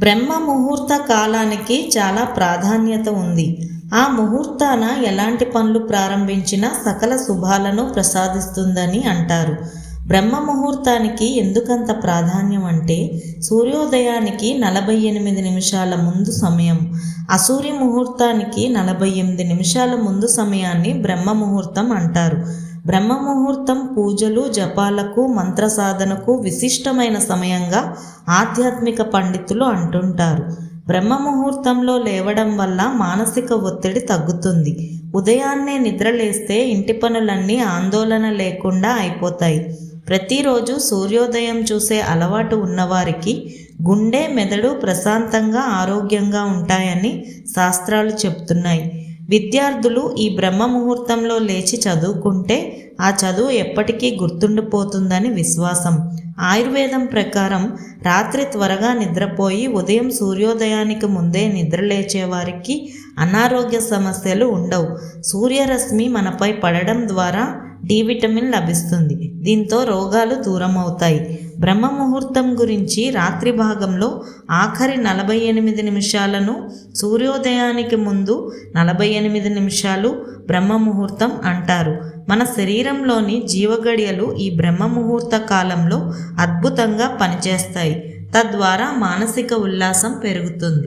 బ్రహ్మ ముహూర్త కాలానికి చాలా ప్రాధాన్యత ఉంది. ఆ ముహూర్తాన ఎలాంటి పనులు ప్రారంభించినా సకల శుభాలను ప్రసాదిస్తుందని అంటారు. బ్రహ్మ ముహూర్తానికి ఎందుకంత ప్రాధాన్యం అంటే సూర్యోదయానికి 48 నిమిషాల ముందు సమయం, అసూర్య ముహూర్తానికి 48 నిమిషాల ముందు సమయాన్ని బ్రహ్మ ముహూర్తం అంటారు. బ్రహ్మ ముహూర్తం పూజలు, జపాలకు, మంత్ర సాధనకు విశిష్టమైన సమయంగా ఆధ్యాత్మిక పండితులు అంటుంటారు. బ్రహ్మ ముహూర్తంలో లేవడం వల్ల మానసిక ఒత్తిడి తగ్గుతుంది. ఉదయాన్నే నిద్రలేస్తే ఇంటి పనులన్నీ ఆందోళన లేకుండా అయిపోతాయి. ప్రతిరోజు సూర్యోదయం చూసే అలవాటు ఉన్నవారికి గుండె, మెదడు ప్రశాంతంగా, ఆరోగ్యంగా ఉంటాయని శాస్త్రాలు చెప్తున్నాయి. విద్యార్థులు ఈ బ్రహ్మ ముహూర్తంలో లేచి చదువుకుంటే ఆ చదువు ఎప్పటికీ గుర్తుండిపోతుందని విశ్వాసం. ఆయుర్వేదం ప్రకారం రాత్రి త్వరగా నిద్రపోయి ఉదయం సూర్యోదయానికి ముందే నిద్రలేచే వారికి అనారోగ్య సమస్యలు ఉండవు. సూర్యరశ్మి మనపై పడడం ద్వారా డి విటమిన్ లభిస్తుంది. దీంతో రోగాలు దూరం అవుతాయి. బ్రహ్మ ముహూర్తం గురించి రాత్రి భాగంలో ఆఖరి 48 నిమిషాలను, సూర్యోదయానికి ముందు 48 నిమిషాలు బ్రహ్మ ముహూర్తం అంటారు. మన శరీరంలోని జీవగడియలు ఈ బ్రహ్మ ముహూర్త కాలంలో అద్భుతంగా పనిచేస్తాయి. తద్వారా మానసిక ఉల్లాసం పెరుగుతుంది.